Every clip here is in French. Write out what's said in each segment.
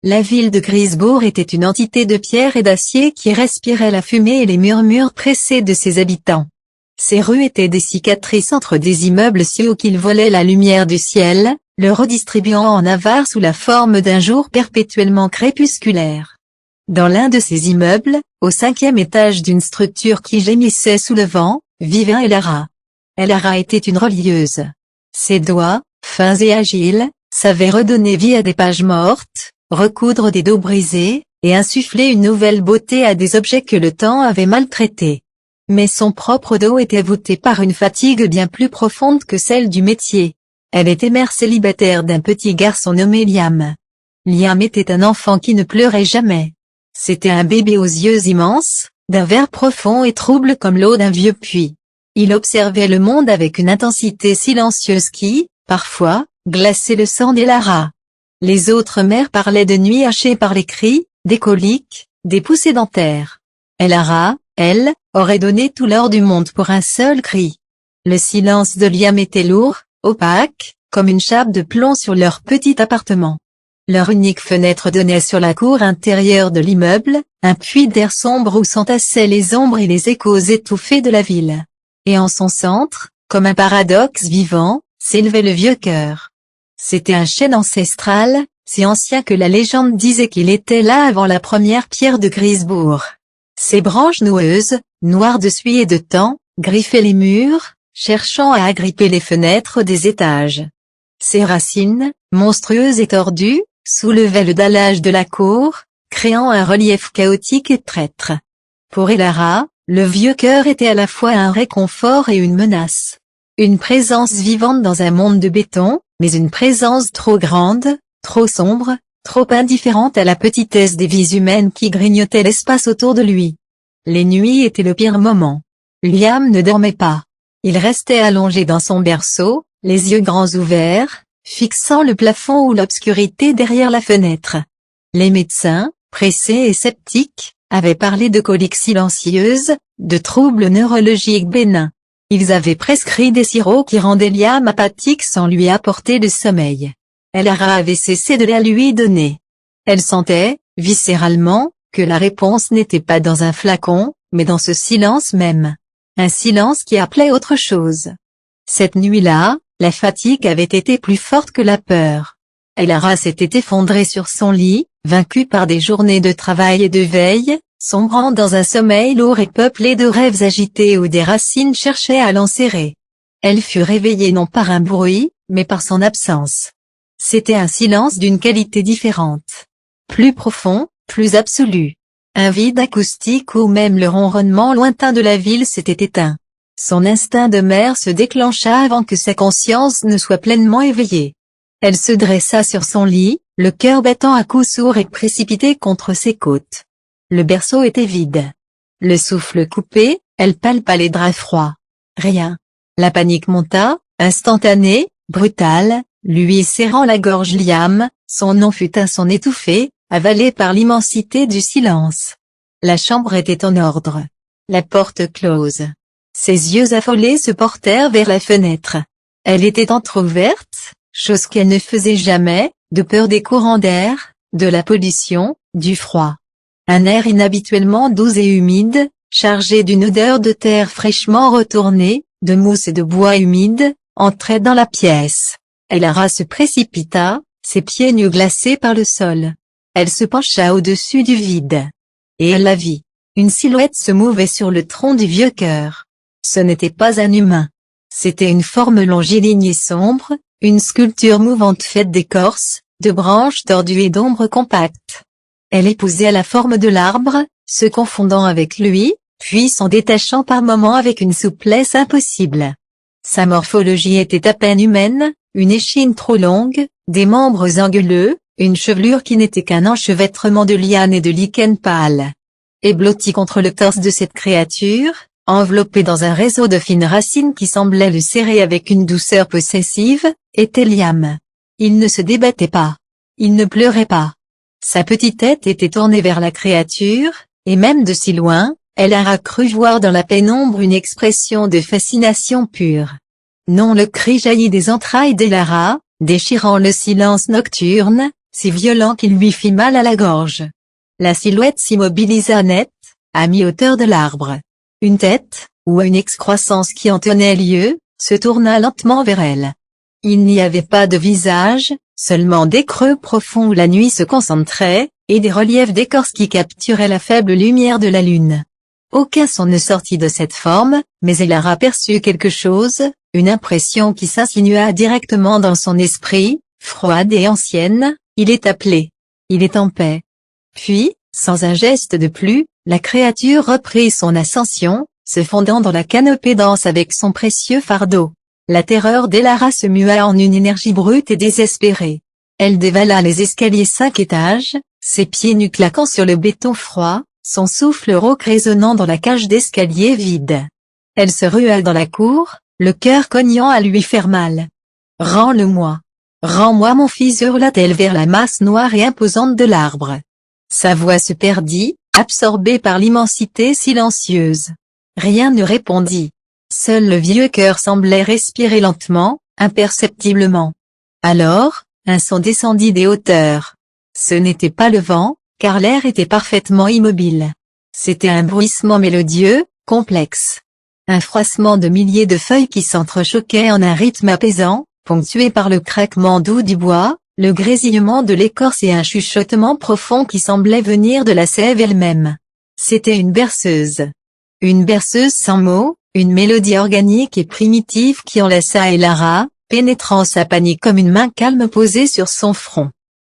La ville de Grisebourg était une entité de pierre et d'acier qui respirait la fumée et les murmures pressés de ses habitants. Ses rues étaient des cicatrices entre des immeubles si hauts qu'ils volaient la lumière du ciel, le redistribuant en avare sous la forme d'un jour perpétuellement crépusculaire. Dans l'un de ces immeubles, au 5e étage d'une structure qui gémissait sous le vent, vivait Elara. Elara était une relieuse. Ses doigts, fins et agiles, savaient redonner vie à des pages mortes, recoudre des dos brisés, et insuffler une nouvelle beauté à des objets que le temps avait maltraités. Mais son propre dos était voûté par une fatigue bien plus profonde que celle du métier. Elle était mère célibataire d'un petit garçon nommé Liam. Liam était un enfant qui ne pleurait jamais. C'était un bébé aux yeux immenses, d'un vert profond et trouble comme l'eau d'un vieux puits. Il observait le monde avec une intensité silencieuse qui, parfois, glaçait le sang d'Elara. Les autres mères parlaient de nuit hachées par les cris, des coliques, des poussées dentaires. Elara, elle, aurait donné tout l'or du monde pour un seul cri. Le silence de Liam était lourd, opaque, comme une chape de plomb sur leur petit appartement. Leur unique fenêtre donnait sur la cour intérieure de l'immeuble, un puits d'air sombre où s'entassaient les ombres et les échos étouffés de la ville. Et en son centre, comme un paradoxe vivant, s'élevait le vieux chœur. C'était un chêne ancestral, si ancien que la légende disait qu'il était là avant la première pierre de Grisebourg. Ses branches noueuses, noires de suie et de temps, griffaient les murs, cherchant à agripper les fenêtres des étages. Ses racines, monstrueuses et tordues, soulevaient le dallage de la cour, créant un relief chaotique et traître. Pour Elara, le vieux chœur était à la fois un réconfort et une menace. Une présence vivante dans un monde de béton, mais une présence trop grande, trop sombre, trop indifférente à la petitesse des vies humaines qui grignotaient l'espace autour de lui. Les nuits étaient le pire moment. Liam ne dormait pas. Il restait allongé dans son berceau, les yeux grands ouverts, fixant le plafond ou l'obscurité derrière la fenêtre. Les médecins, pressés et sceptiques, avaient parlé de coliques silencieuses, de troubles neurologiques bénins. Ils avaient prescrit des sirops qui rendaient Liam apathique sans lui apporter de sommeil. Elara avait cessé de la lui donner. Elle sentait, viscéralement, que la réponse n'était pas dans un flacon, mais dans ce silence même. Un silence qui appelait autre chose. Cette nuit-là, la fatigue avait été plus forte que la peur. Elara s'était effondrée sur son lit, vaincue par des journées de travail et de veille, sombrant dans un sommeil lourd et peuplé de rêves agités où des racines cherchaient à l'enserrer. Elle fut réveillée non par un bruit, mais par son absence. C'était un silence d'une qualité différente. Plus profond, plus absolu. Un vide acoustique où même le ronronnement lointain de la ville s'était éteint. Son instinct de mère se déclencha avant que sa conscience ne soit pleinement éveillée. Elle se dressa sur son lit, le cœur battant à coups sourds et précipité contre ses côtes. Le berceau était vide. Le souffle coupé, elle palpa les draps froids. Rien. La panique monta, instantanée, brutale, lui serrant la gorge. Liam, son nom fut un son étouffé, avalé par l'immensité du silence. La chambre était en ordre. La porte close. Ses yeux affolés se portèrent vers la fenêtre. Elle était entr'ouverte, chose qu'elle ne faisait jamais, de peur des courants d'air, de la pollution, du froid. Un air inhabituellement doux et humide, chargé d'une odeur de terre fraîchement retournée, de mousse et de bois humide, entrait dans la pièce. Elara se précipita, ses pieds nus glacés par le sol. Elle se pencha au-dessus du vide. Et elle la vit. Une silhouette se mouvait sur le tronc du vieux chœur. Ce n'était pas un humain. C'était une forme longiligne et sombre, une sculpture mouvante faite d'écorce, de branches tordues et d'ombres compactes. Elle épousait la forme de l'arbre, se confondant avec lui, puis s'en détachant par moments avec une souplesse impossible. Sa morphologie était à peine humaine, une échine trop longue, des membres anguleux, une chevelure qui n'était qu'un enchevêtrement de lianes et de lichens pâles. Et blotti contre le torse de cette créature, enveloppé dans un réseau de fines racines qui semblaient le serrer avec une douceur possessive, était Liam. Il ne se débattait pas. Il ne pleurait pas. Sa petite tête était tournée vers la créature, et même de si loin, Elara crut voir dans la pénombre une expression de fascination pure. Non, le cri jaillit des entrailles d'Elara, déchirant le silence nocturne, si violent qu'il lui fit mal à la gorge. La silhouette s'immobilisa net, à mi-hauteur de l'arbre. Une tête, ou une excroissance qui en tenait lieu, se tourna lentement vers elle. Il n'y avait pas de visage, seulement des creux profonds où la nuit se concentrait, et des reliefs d'écorce qui capturaient la faible lumière de la lune. Aucun son ne sortit de cette forme, mais Elara aperçut quelque chose, une impression qui s'insinua directement dans son esprit, froide et ancienne, il est appelé. Il est en paix. Puis, sans un geste de plus, la créature reprit son ascension, se fondant dans la canopée dense avec son précieux fardeau. La terreur d'Elara se mua en une énergie brute et désespérée. Elle dévala les escaliers 5 étages, ses pieds nus claquant sur le béton froid, son souffle rauque résonnant dans la cage d'escalier vide. Elle se rua dans la cour, le cœur cognant à lui faire mal. « Rends-le-moi. Rends-moi mon fils » hurla-t-elle vers la masse noire et imposante de l'arbre. Sa voix se perdit, absorbée par l'immensité silencieuse. Rien ne répondit. Seul le vieux cœur semblait respirer lentement, imperceptiblement. Alors, un son descendit des hauteurs. Ce n'était pas le vent, car l'air était parfaitement immobile. C'était un bruissement mélodieux, complexe. Un froissement de milliers de feuilles qui s'entrechoquaient en un rythme apaisant, ponctué par le craquement doux du bois, le grésillement de l'écorce et un chuchotement profond qui semblait venir de la sève elle-même. C'était une berceuse. Une berceuse sans mots, une mélodie organique et primitive qui enlaça Elara, pénétrant sa panique comme une main calme posée sur son front.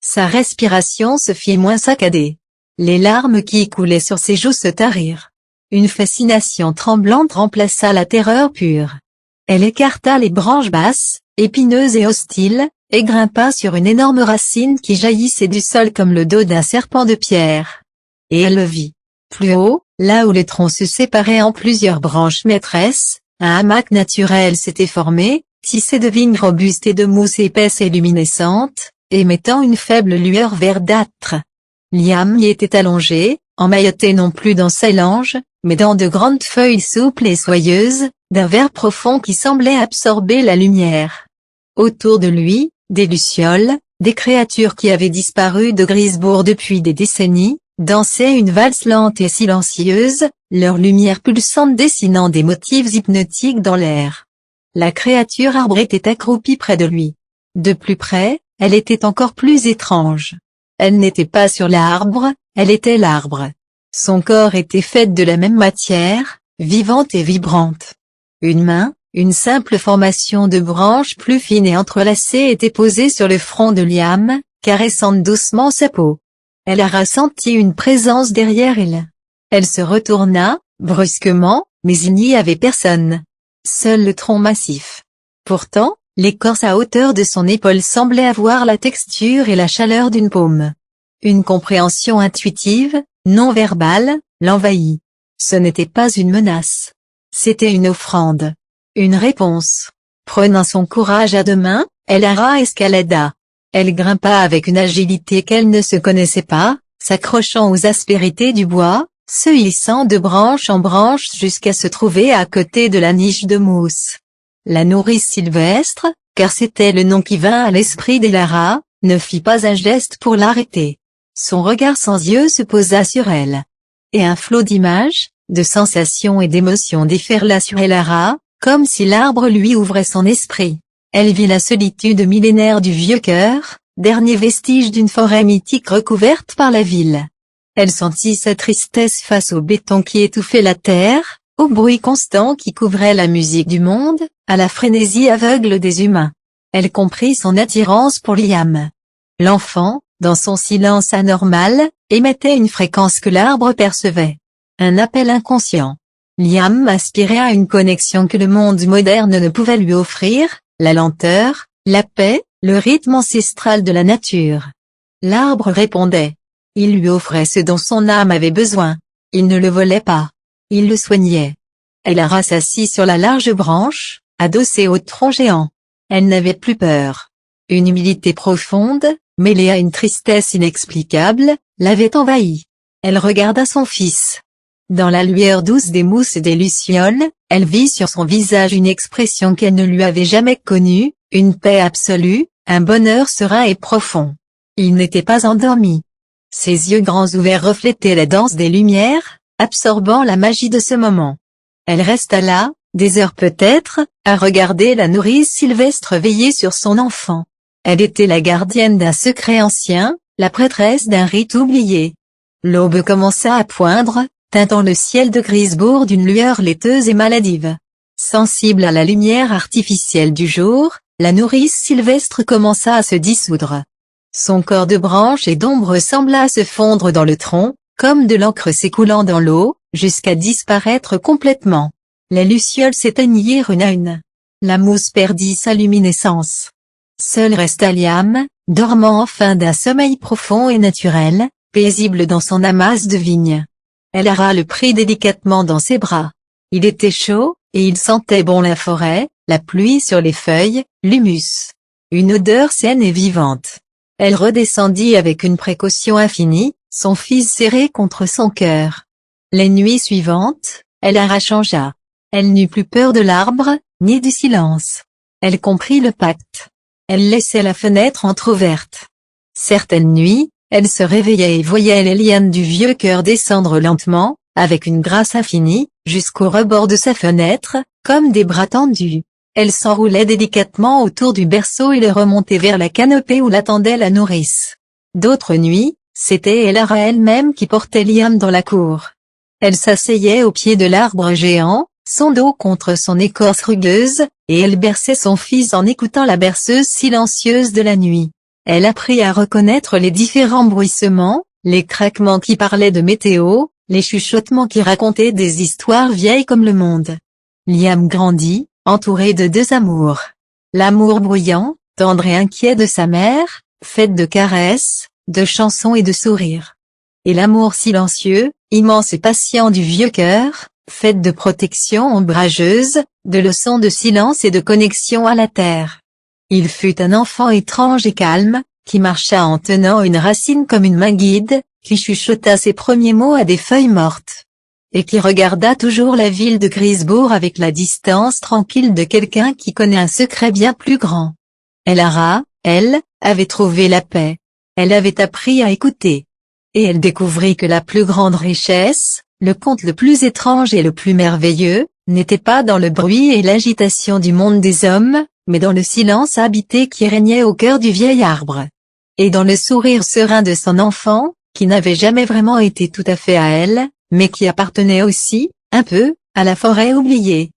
Sa respiration se fit moins saccadée. Les larmes qui coulaient sur ses joues se tarirent. Une fascination tremblante remplaça la terreur pure. Elle écarta les branches basses, épineuses et hostiles, et grimpa sur une énorme racine qui jaillissait du sol comme le dos d'un serpent de pierre. Et elle le vit. Plus haut, là où les troncs se séparaient en plusieurs branches maîtresses, un hamac naturel s'était formé, tissé de vignes robustes et de mousse épaisse et luminescente, émettant une faible lueur verdâtre. Liam y était allongé, emmailloté non plus dans ses langes, mais dans de grandes feuilles souples et soyeuses, d'un vert profond qui semblait absorber la lumière. Autour de lui, des lucioles, des créatures qui avaient disparu de Grisebourg depuis des décennies, dansaient une valse lente et silencieuse, leur lumière pulsante dessinant des motifs hypnotiques dans l'air. La créature arbre était accroupie près de lui. De plus près, elle était encore plus étrange. Elle n'était pas sur l'arbre, elle était l'arbre. Son corps était fait de la même matière, vivante et vibrante. Une main, une simple formation de branches plus fines et entrelacées était posée sur le front de Liam, caressant doucement sa peau. Elle a ressenti une présence derrière elle. Elle se retourna, brusquement, mais il n'y avait personne. Seul le tronc massif. Pourtant, l'écorce à hauteur de son épaule semblait avoir la texture et la chaleur d'une paume. Une compréhension intuitive, non verbale, l'envahit. Ce n'était pas une menace. C'était une offrande. Une réponse. Prenant son courage à deux mains, Elara escalada. Elle grimpa avec une agilité qu'elle ne se connaissait pas, s'accrochant aux aspérités du bois, se hissant de branche en branche jusqu'à se trouver à côté de la niche de mousse. La nourrice sylvestre, car c'était le nom qui vint à l'esprit d'Elara, ne fit pas un geste pour l'arrêter. Son regard sans yeux se posa sur elle. Et un flot d'images, de sensations et d'émotions déferla sur Elara, comme si l'arbre lui ouvrait son esprit. Elle vit la solitude millénaire du vieux cœur, dernier vestige d'une forêt mythique recouverte par la ville. Elle sentit sa tristesse face au béton qui étouffait la terre, au bruit constant qui couvrait la musique du monde, à la frénésie aveugle des humains. Elle comprit son attirance pour Liam. L'enfant, dans son silence anormal, émettait une fréquence que l'arbre percevait. Un appel inconscient. Liam aspirait à une connexion que le monde moderne ne pouvait lui offrir, la lenteur, la paix, le rythme ancestral de la nature. L'arbre répondait. Il lui offrait ce dont son âme avait besoin. Il ne le volait pas. Il le soignait. Elara s'assit sur la large branche, adossée au tronc géant. Elle n'avait plus peur. Une humilité profonde, mêlée à une tristesse inexplicable, l'avait envahie. Elle regarda son fils. Dans la lueur douce des mousses et des lucioles, elle vit sur son visage une expression qu'elle ne lui avait jamais connue, une paix absolue, un bonheur serein et profond. Il n'était pas endormi. Ses yeux grands ouverts reflétaient la danse des lumières, absorbant la magie de ce moment. Elle resta là, des heures peut-être, à regarder la nourrice Sylvestre veiller sur son enfant. Elle était la gardienne d'un secret ancien, la prêtresse d'un rite oublié. L'aube commença à poindre, teintant le ciel de Grisebourg d'une lueur laiteuse et maladive. Sensible à la lumière artificielle du jour, la nourrice Sylvestre commença à se dissoudre. Son corps de branches et d'ombre sembla se fondre dans le tronc, comme de l'encre s'écoulant dans l'eau, jusqu'à disparaître complètement. Les lucioles s'éteignirent une à une. La mousse perdit sa luminescence. Seul resta Liam, dormant enfin d'un sommeil profond et naturel, paisible dans son amas de vigne. Elara le prit délicatement dans ses bras. Il était chaud, et il sentait bon la forêt, la pluie sur les feuilles, l'humus. Une odeur saine et vivante. Elle redescendit avec une précaution infinie, son fils serré contre son cœur. Les nuits suivantes, Elara changea. Elle n'eut plus peur de l'arbre, ni du silence. Elle comprit le pacte. Elle laissait la fenêtre entr'ouverte. Certaines nuits, elle se réveillait et voyait les lianes du vieux cœur descendre lentement, avec une grâce infinie, jusqu'au rebord de sa fenêtre, comme des bras tendus. Elle s'enroulait délicatement autour du berceau et le remontait vers la canopée où l'attendait la nourrice. D'autres nuits, c'était Elara elle-même qui portait Liam dans la cour. Elle s'asseyait au pied de l'arbre géant, son dos contre son écorce rugueuse, et elle berçait son fils en écoutant la berceuse silencieuse de la nuit. Elle apprit à reconnaître les différents bruissements, les craquements qui parlaient de météo, les chuchotements qui racontaient des histoires vieilles comme le monde. Liam grandit, entouré de deux amours. L'amour bruyant, tendre et inquiet de sa mère, fait de caresses, de chansons et de sourires. Et l'amour silencieux, immense et patient du vieux cœur, fait de protection ombrageuse, de leçons de silence et de connexion à la terre. Il fut un enfant étrange et calme, qui marcha en tenant une racine comme une main guide, qui chuchota ses premiers mots à des feuilles mortes. Et qui regarda toujours la ville de Grisebourg avec la distance tranquille de quelqu'un qui connaît un secret bien plus grand. Elara, elle, avait trouvé la paix. Elle avait appris à écouter. Et elle découvrit que la plus grande richesse, le conte le plus étrange et le plus merveilleux, n'était pas dans le bruit et l'agitation du monde des hommes, mais dans le silence habité qui régnait au cœur du vieil arbre. Et dans le sourire serein de son enfant, qui n'avait jamais vraiment été tout à fait à elle, mais qui appartenait aussi, un peu, à la forêt oubliée.